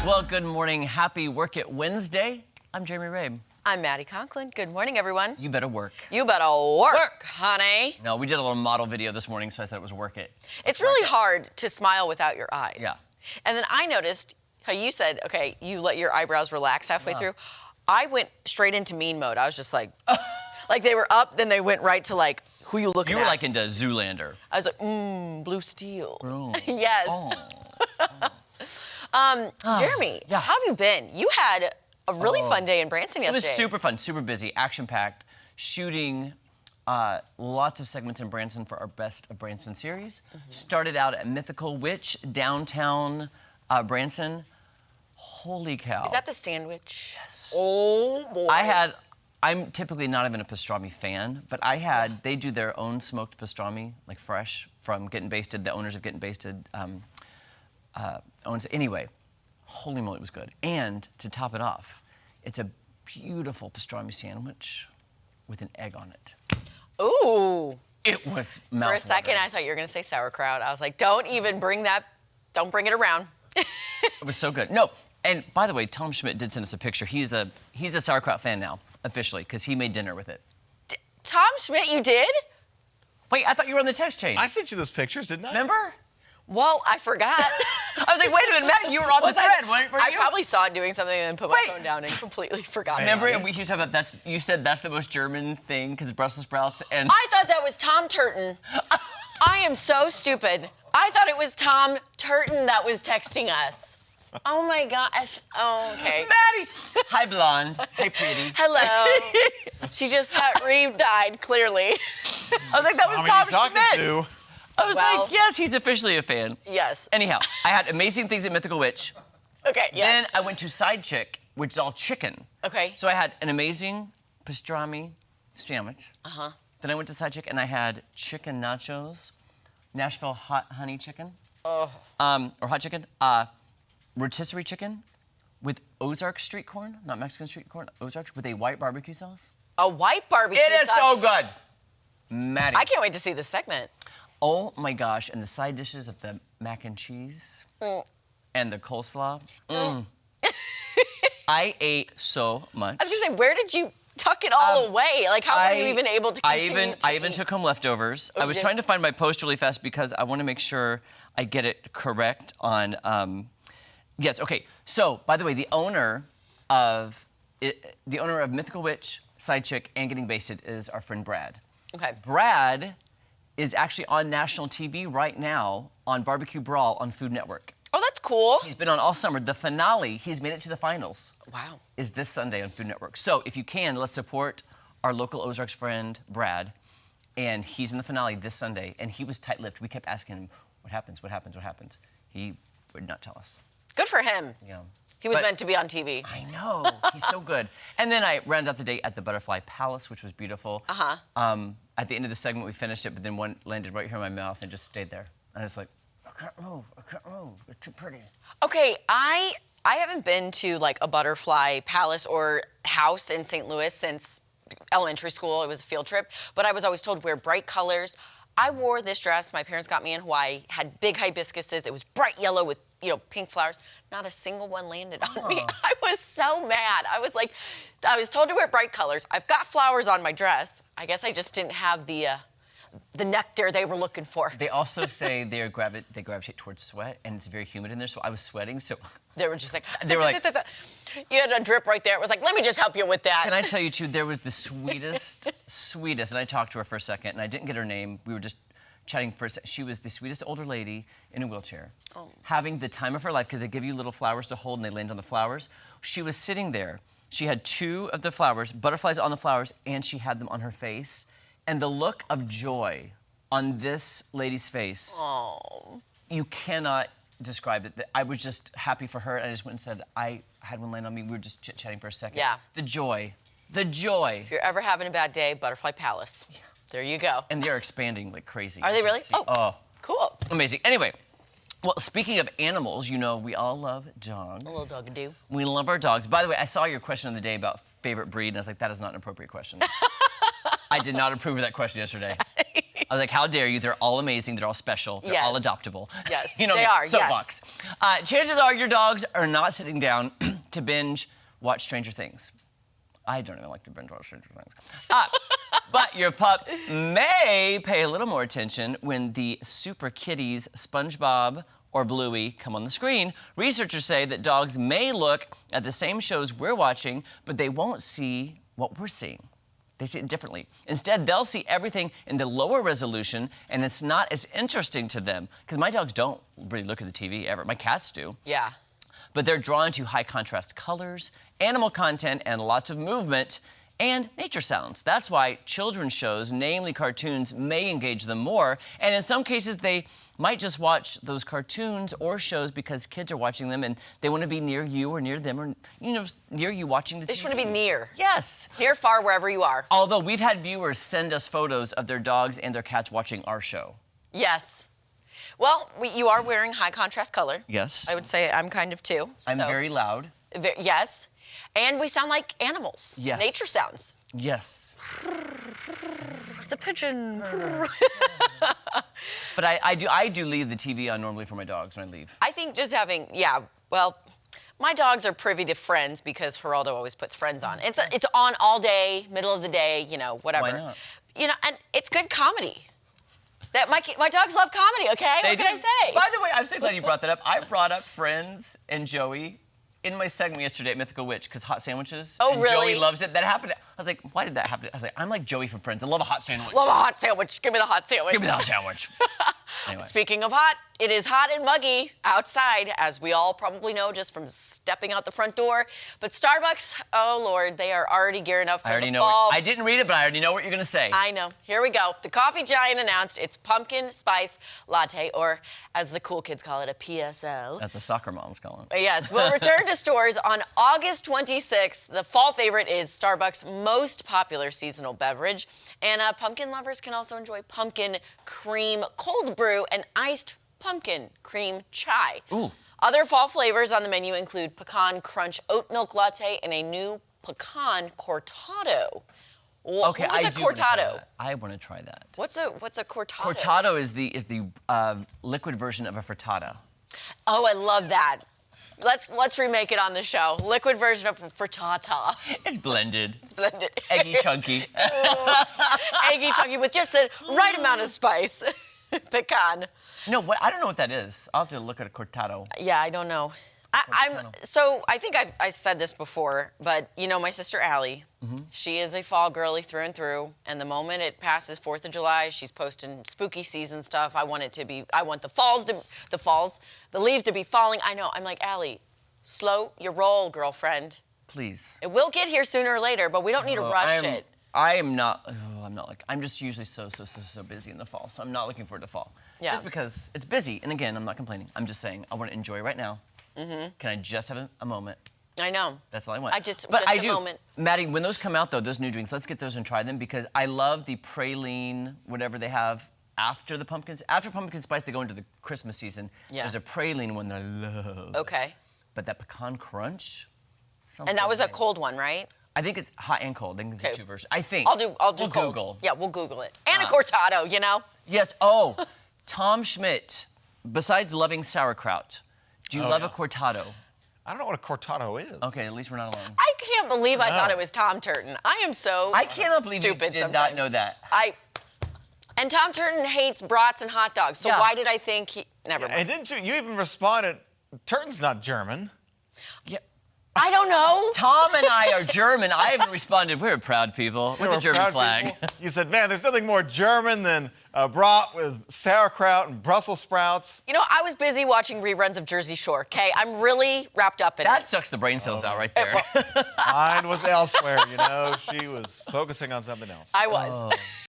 Well, good morning. Happy Work It Wednesday. I'm Jeremy Rabe. I'm Maddie Conklin. Good morning, everyone. You better work. You better work, honey. No, we did a little model video this morning, so I said it was work it. It's really hard to smile without your eyes. Yeah. And then I noticed how you said, okay, you let your eyebrows relax halfway through. I went straight into mean mode. I was just like, like they were up, then they went right to like, who you looking at? You were like into Zoolander. I was like, blue steel. Oh. Yes. Oh. Jeremy, yeah. how have you been? You had a really fun day in Branson It yesterday. was super fun, super busy, action-packed, shooting lots of segments in Branson for our Best of Branson series. Started out at Mythical Witch, downtown Branson. Holy cow. Is that the sandwich? Yes. Oh, boy. I'm typically not even a pastrami fan, but they do their own smoked pastrami, like fresh, from Getting Basted. The owners of Getting Basted owns it. Anyway, holy moly, it was good. And to top it off, it's a beautiful pastrami sandwich with an egg on it. Ooh. It was mouth-watering. For a second, I thought you were going to say sauerkraut. I was like, don't even bring that, don't bring it around. It was so good. No, and by the way, Tom Schmidt did send us a picture. He's a sauerkraut fan now, officially, because he made dinner with it. Tom Schmidt, you did? Wait, I thought you were on the text chain. I sent you those pictures, didn't I? Remember? Well, I forgot. I was like, wait a minute, Matt, you were on the thread. Were I you? probably saw it doing something and then put my phone down and completely forgot. Remember, about and we used to have that. You said that's the most German thing because Brussels sprouts. And I thought that was Tom Turton. I am so stupid. I thought it was Tom Turton that was texting us. Oh my gosh. Oh, okay. Maddie. Hi, blonde. Hi, pretty. Hello. She just got re-dyed, clearly. I was like, that was Mom, Tom are you talking Schmidt. to? I was Well- like, yes, he's officially a fan. Yes. Anyhow, I had amazing things at Mythical Witch. Okay, yes. Then I went to Side Chick, which is all chicken. Okay. So I had an amazing pastrami sandwich. Uh-huh. Then I went to Side Chick and I had chicken nachos, Nashville hot honey chicken. Oh. Or hot chicken. Rotisserie chicken with Ozark street corn, not Mexican street corn, Ozark with a white barbecue sauce. A white barbecue It is sauce. so good. Maddie. I can't wait to see the segment. Oh my gosh, and the side dishes of the mac and cheese and the coleslaw. I ate so much. I was gonna say, where did you tuck it all away? Like, how were you even able to continue I even took home leftovers. Oh, I was you did? trying to find my post really fast because I want to make sure I get it correct on. Yes. Okay. So, by the way, the owner of Mythical Witch, Side Chick, and Getting Basted is our friend Brad. Okay. Brad is actually on national TV right now on Barbecue Brawl on Food Network. Oh, that's cool. He's been on all summer. The finale, he's made it to the finals. Wow. Is this Sunday on Food Network. So if you can, let's support our local Ozarks friend, Brad. And he's in the finale this Sunday. And he was tight-lipped. We kept asking him, what happens, what happens, what happens? He would not tell us. Good for him. Yeah. He was But- meant to be on TV. I know. He's so good. And then I rounded out the day at the Butterfly Palace, which was beautiful. Uh-huh. At the end of the segment, we finished it, but then one landed right here in my mouth and just stayed there. And I was like, I can't move. It's too pretty. Okay, I haven't been to like a Butterfly Palace or house in St. Louis since elementary school. It was a field trip, but I was always told wear bright colors. I wore this dress my parents got me in Hawaii, had big hibiscuses. It was bright yellow with, pink flowers. Not a single one landed on me. I was so mad. I was told to wear bright colors. I've got flowers on my dress. I guess I just didn't have the nectar they were looking for. They also say they gravitate towards sweat, and it's very humid in there, so I was sweating, so... They were just like... They were like... You had a drip right there. It was like, let me just help you with that. Can I tell you, too, there was the sweetest, and I talked to her for a second, and I didn't get her name. We were just chatting for a second. She was the sweetest older lady in a wheelchair, having the time of her life, because they give you little flowers to hold, and they land on the flowers. She was sitting there. She had 2 of the flowers, butterflies on the flowers, and she had them on her face. And the look of joy on this lady's face, you cannot describe it. I was just happy for her, and I just went and said, I had one land on me. We were just chit-chatting for a second. Yeah. The joy. The joy. If you're ever having a bad day, Butterfly Palace. Yeah. There you go. And they're expanding like crazy. Are they really? Oh, cool. amazing. Anyway, well, speaking of animals, we all love dogs. A little dog-a-doo. We love our dogs. By the way, I saw your question of the day about favorite breed, and I was like, that is not an appropriate question. I did not approve of that question yesterday. I was like, how dare you? They're all amazing. They're all special. They're all Yes. adoptable. Yes, You know, they are, yes. soapbox. Chances are your dogs are not sitting down to binge watch Stranger Things. I don't even like to binge watch Stranger Things. But your pup may pay a little more attention when the super kitties SpongeBob or Bluey come on the screen. Researchers say that dogs may look at the same shows we're watching, but they won't see what we're seeing. They see it differently. Instead, they'll see everything in the lower resolution, and it's not as interesting to them. Because my dogs don't really look at the TV ever. My cats do. Yeah. But they're drawn to high contrast colors, animal content, and lots of movement, and nature sounds. That's why children's shows, namely cartoons, may engage them more. And in some cases, they might just watch those cartoons or shows because kids are watching them and they want to be near you or near them or, you know, near you watching the TV. They just want to be near. Yes. Near, far, wherever you are. Although we've had viewers send us photos of their dogs and their cats watching our show. Yes. Well, you are wearing high contrast color. Yes. I would say I'm kind of too. I'm so- very loud. Yes. And we sound like animals. Yes. Nature sounds. Yes. It's a pigeon. But I do leave the TV on normally for my dogs when I leave. I think just having, well, my dogs are privy to Friends because Geraldo always puts Friends on. It's on all day, middle of the day, you know, whatever. Why not? You know, and it's good comedy. That my dogs love comedy, okay? What can I say? By the way, I'm so glad you brought that up. I brought up Friends and Joey in my segment yesterday at Mythical Witch because hot sandwiches. Oh, and really? Joey loves it. That happened. I was like, why did that happen? I was like, I'm like Joey from Friends. I love a hot sandwich. Love a hot sandwich. Give me the hot sandwich. Give me the hot sandwich. Anyway. Speaking of hot, it is hot and muggy outside, as we all probably know just from stepping out the front door. But Starbucks, oh Lord, they are already gearing up for I already the know. fall. I didn't read it, but I already know what you're gonna say. I know. Here we go. The coffee giant announced its pumpkin spice latte, or as the cool kids call it, a PSL. That's the soccer moms calling. Yes, will return to stores on August 26th. The fall favorite is Starbucks' most popular seasonal beverage. And pumpkin lovers can also enjoy pumpkin cream cold brew and iced pumpkin cream chai. Ooh. Other fall flavors on the menu include pecan crunch oat milk latte and a new pecan cortado. Okay, What's I a do wanna try cortado? that. I want to try that. What's a cortado? Cortado is the liquid version of a frittata. Oh, I love that. Let's remake it on the show. Liquid version of frittata. It's blended. It's blended. Eggy chunky. Eggy chunky with just the right amount of spice. Pecan. No, what? I don't know what that is. I'll have to look at a cortado. Yeah, I don't know. I think I said this before, but you know my sister Allie, she is a fall girly through and through. And the moment it passes 4th of July, she's posting spooky season stuff. I want the leaves to be falling. I know. I'm like, Allie, slow your roll, girlfriend. Please. It will get here sooner or later, but we don't need to rush it. I'm not like, I'm just usually so busy in the fall, so I'm not looking forward to fall. Yeah. Just because it's busy, and again, I'm not complaining. I'm just saying I want to enjoy right now. Can I just have a moment? I know. That's all I want. But I a do. moment. Maddie, when those come out though, those new drinks, let's get those and try them because I love the praline, whatever they have after the pumpkins. After pumpkin spice, they go into the Christmas season. Yeah. There's a praline one that I love. Okay. But that pecan crunch. And that was a cold one, right? I think it's hot and cold. I think Okay. the two versions. I think. I'll do We'll cold. Google. Yeah, we'll Google it. And a cortado, you know? Yes. Oh, Tom Schmidt. Besides loving sauerkraut, do you love a cortado? I don't know what a cortado is. Okay, at least we're not alone. I can't believe I thought it was Tom Turton. I am so I cannot believe stupid you did sometimes. not know that. And Tom Turton hates brats and hot dogs, so Yeah. why did I think he... Never mind. And didn't you even responded, Turton's not German. Yeah. I don't know. Tom and I are German. I haven't responded. We're proud people with We're a German proud flag. people. You said, man, there's nothing more German than a brat with sauerkraut and Brussels sprouts. You know, I was busy watching reruns of Jersey Shore, okay? I'm really wrapped up in That it. sucks the brain cells out right there. Mine was elsewhere, you know. She was focusing on something else. I was.